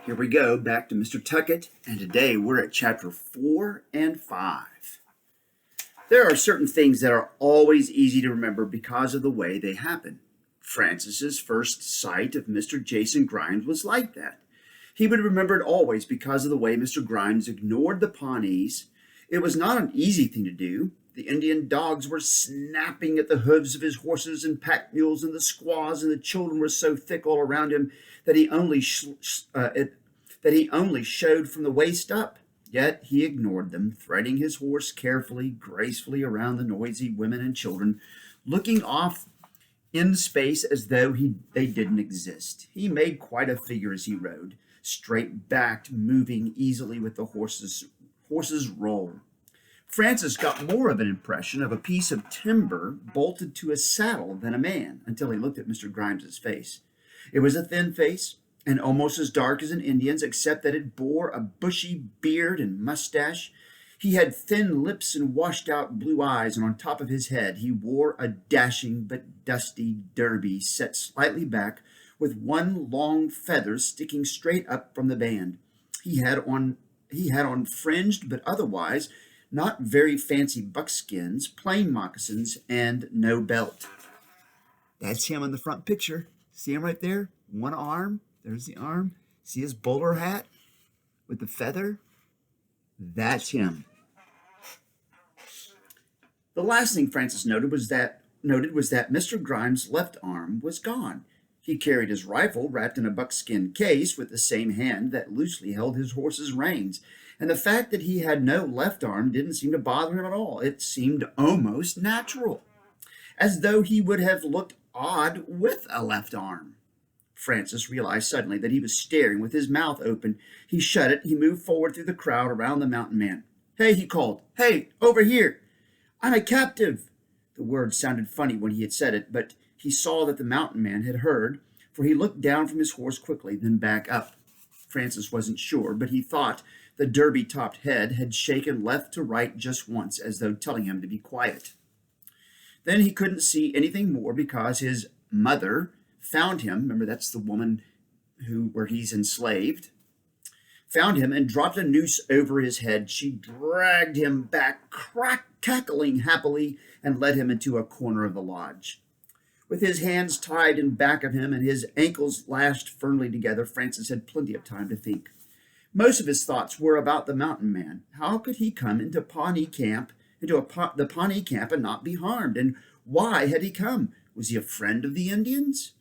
Here we go, back to Mr. Tucket, and today we're at chapter 4 and 5. There are certain things that are always easy to remember because of the way they happen. Francis's first sight of Mr. Jason Grimes was like that. He would remember it always because of the way Mr. Grimes ignored the Pawnees. It was not an easy thing to do. The Indian dogs were snapping at the hooves of his horses and pack mules, and the squaws and the children were so thick all around him that he only showed from the waist up. Yet he ignored them, threading his horse carefully, gracefully around the noisy women and children, looking off in space as though they didn't exist. He made quite a figure as he rode, straight-backed, moving easily with the horse's roll. Francis got more of an impression of a piece of timber bolted to a saddle than a man until he looked at Mr. Grimes's face. It was a thin face and almost as dark as an Indian's, except that it bore a bushy beard and mustache. He had thin lips and washed-out blue eyes, and on top of his head he wore a dashing but dusty derby set slightly back with one long feather sticking straight up from the band. He had on fringed but otherwise not very fancy buckskins, plain moccasins, and no belt. That's him in the front picture. See him right there? One arm. There's the arm. See his bowler hat with the feather? That's him. The last thing Francis noted was that Mr. Grimes' left arm was gone. He carried his rifle wrapped in a buckskin case with the same hand that loosely held his horse's reins, and the fact that he had no left arm didn't seem to bother him at all. It seemed almost natural, as though he would have looked odd with a left arm. Francis realized suddenly that he was staring with his mouth open. He shut it. He moved forward through the crowd around the mountain man. "Hey," he called. "Hey, over here. I'm a captive." The word sounded funny when he had said it, but he saw that the mountain man had heard, for he looked down from his horse quickly, then back up. Francis wasn't sure, but he thought the derby-topped head had shaken left to right just once, as though telling him to be quiet. Then he couldn't see anything more because his mother found him. Remember, that's the woman where he's enslaved. Found him and dropped a noose over his head. She dragged him back, cackling happily, and led him into a corner of the lodge. With his hands tied in back of him and his ankles lashed firmly together, Francis had plenty of time to think. Most of his thoughts were about the mountain man. How could he come into the Pawnee camp and not be harmed? And why had he come? Was he a friend of the Indians?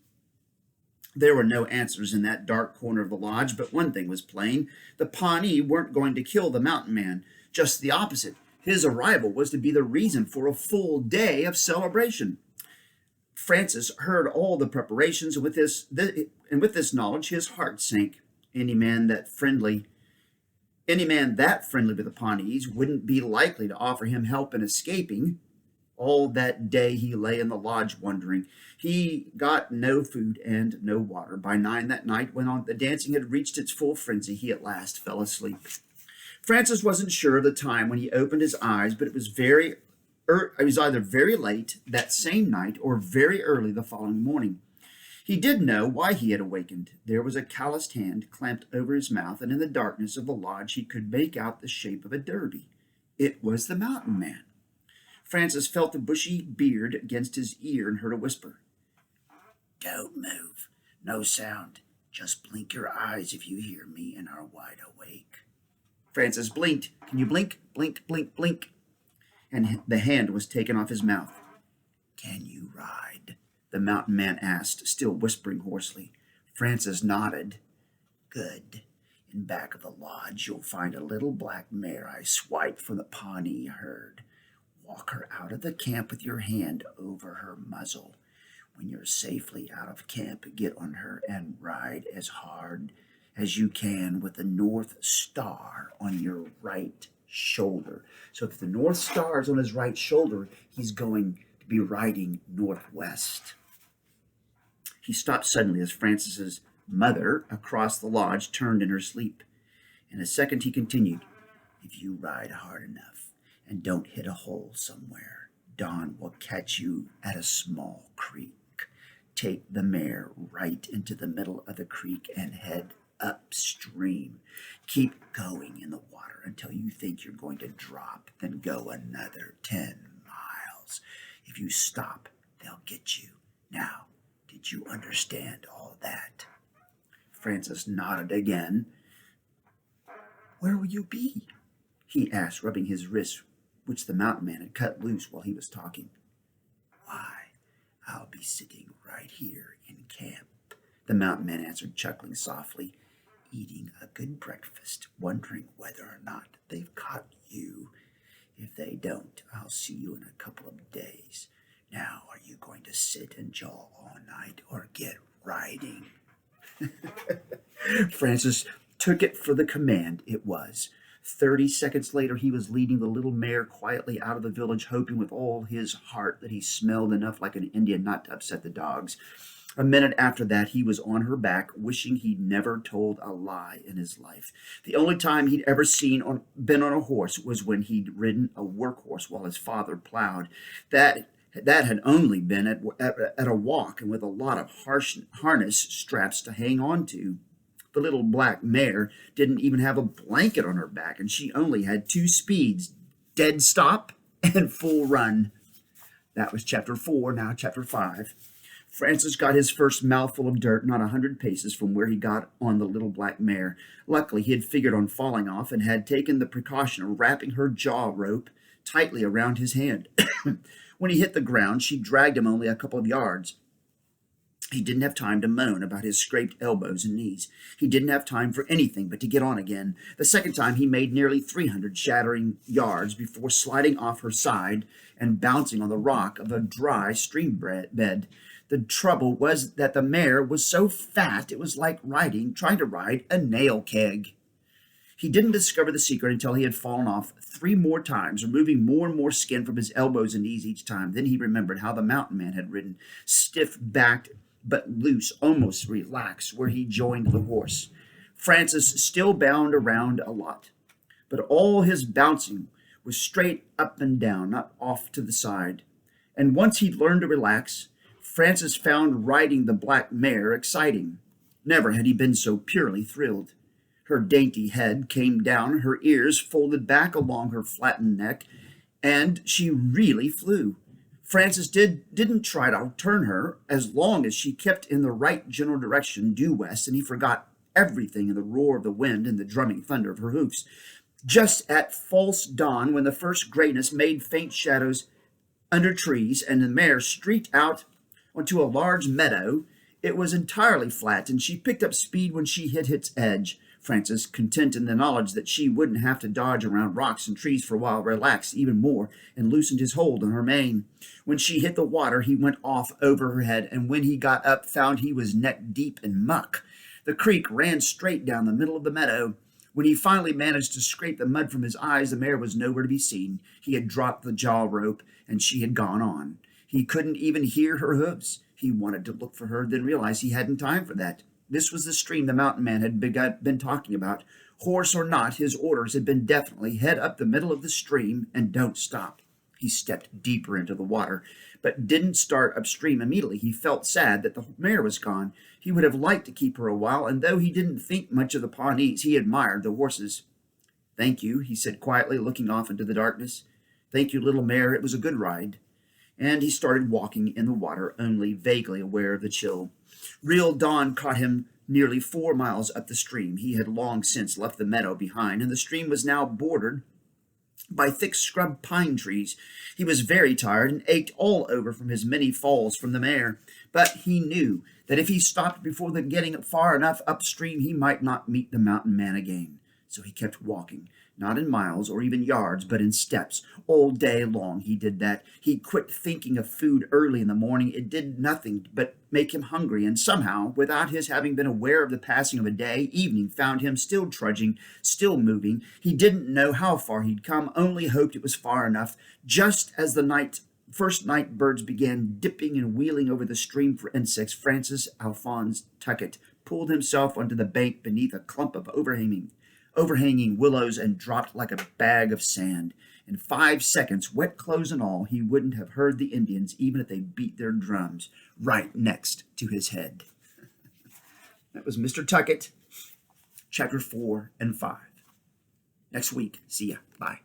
There were no answers in that dark corner of the lodge, but one thing was plain. The Pawnee weren't going to kill the mountain man. Just the opposite. His arrival was to be the reason for a full day of celebration. Francis heard all the preparations, and with this knowledge, his heart sank. Any man that friendly with the Pawnees wouldn't be likely to offer him help in escaping. All that day he lay in the lodge wondering. He got no food and no water. By 9 that night, when the dancing had reached its full frenzy, he at last fell asleep. Francis wasn't sure of the time when he opened his eyes, but it was either very late that same night or very early the following morning. He did know why he had awakened. There was a calloused hand clamped over his mouth, and in the darkness of the lodge he could make out the shape of a derby. It was the mountain man. Francis felt the bushy beard against his ear and heard a whisper. "Don't move. No sound. Just blink your eyes if you hear me and are wide awake." Francis blinked. "Can you blink? Blink, blink, blink." And the hand was taken off his mouth. "Can you ride?" the mountain man asked, still whispering hoarsely. Francis nodded. "Good. In back of the lodge you'll find a little black mare I swiped from the Pawnee herd. Walk her out of the camp with your hand over her muzzle. When you're safely out of camp, get on her and ride as hard as you can with the North Star on your right shoulder." So if the North Star is on his right shoulder, he's going to be riding northwest. He stopped suddenly as Francis's mother across the lodge turned in her sleep. In a second he continued, "If you ride hard enough and don't hit a hole somewhere, dawn will catch you at a small creek. Take the mare right into the middle of the creek and head upstream. Keep going in the water until you think you're going to drop, then go another 10 miles. If you stop, they'll get you. Now, did you understand all that? Francis nodded again. Where will you be? He asked, rubbing his wrist, which the mountain man had cut loose while he was talking. Why, I'll be sitting right here in camp, the mountain man answered, chuckling softly, eating a good breakfast, wondering whether or not they've caught you. If they don't, I'll see you in a couple of days. Now, are you going to sit and jaw all night or get riding? Francis took it for the command it was. 30 seconds later, he was leading the little mare quietly out of the village, hoping with all his heart that he smelled enough like an Indian not to upset the dogs. A minute after that, he was on her back, wishing he'd never told a lie in his life. The only time he'd ever been on a horse was when he'd ridden a workhorse while his father plowed. That had only been at a walk and with a lot of harness straps to hang on to. The little black mare didn't even have a blanket on her back, and she only had 2 speeds, dead stop and full run. That was chapter 4, now chapter 5. Francis got his first mouthful of dirt not 100 paces from where he got on the little black mare. Luckily, he had figured on falling off and had taken the precaution of wrapping her jaw rope tightly around his hand. When he hit the ground, she dragged him only a couple of yards. He didn't have time to moan about his scraped elbows and knees. He didn't have time for anything but to get on again. The second time, he made nearly 300 shattering yards before sliding off her side and bouncing on the rock of a dry stream bed. The trouble was that the mare was so fat it was like trying to ride a nail keg. He didn't discover the secret until he had fallen off 3 more times, removing more and more skin from his elbows and knees each time. Then he remembered how the mountain man had ridden, stiff-backed but loose, almost relaxed, where he joined the horse. Francis still bound around a lot, but all his bouncing was straight up and down, not off to the side. And once he'd learned to relax, Francis found riding the black mare exciting. Never had he been so purely thrilled. Her dainty head came down, her ears folded back along her flattened neck, and she really flew. Francis didn't try to turn her as long as she kept in the right general direction, due west, and he forgot everything in the roar of the wind and the drumming thunder of her hoofs. Just at false dawn, when the first grayness made faint shadows under trees and the mare streaked out onto a large meadow, it was entirely flat, and she picked up speed when she hit its edge. Francis, content in the knowledge that she wouldn't have to dodge around rocks and trees for a while, relaxed even more and loosened his hold on her mane. When she hit the water, he went off over her head, and when he got up, found he was neck deep in muck. The creek ran straight down the middle of the meadow. When he finally managed to scrape the mud from his eyes, the mare was nowhere to be seen. He had dropped the jaw rope, and she had gone on. He couldn't even hear her hoofs. He wanted to look for her, then realized he hadn't time for that. This was the stream the mountain man had been talking about. Horse or not, his orders had been definitely head up the middle of the stream and don't stop. He stepped deeper into the water, but didn't start upstream immediately. He felt sad that the mare was gone. He would have liked to keep her a while, and though he didn't think much of the Pawnees, he admired the horses. "Thank you," he said quietly, looking off into the darkness. "Thank you, little mare. It was a good ride." And he started walking in the water, only vaguely aware of the chill. Real dawn caught him nearly 4 miles up the stream. He had long since left the meadow behind, and the stream was now bordered by thick scrub pine trees. He was very tired and ached all over from his many falls from the mare, but he knew that if he stopped before getting far enough upstream, he might not meet the mountain man again. So he kept walking, not in miles or even yards, but in steps. All day long he did that. He quit thinking of food early in the morning. It did nothing but make him hungry, and somehow, without his having been aware of the passing of a day, evening found him still trudging, still moving. He didn't know how far he'd come, only hoped it was far enough. Just as the first night birds began dipping and wheeling over the stream for insects, Francis Alphonse Tucket pulled himself onto the bank beneath a clump of overhanging willows and dropped like a bag of sand. In 5 seconds, wet clothes and all, he wouldn't have heard the Indians, even if they beat their drums, right next to his head. That was Mr. Tucket. chapter 4 and 5. Next week. See ya. Bye.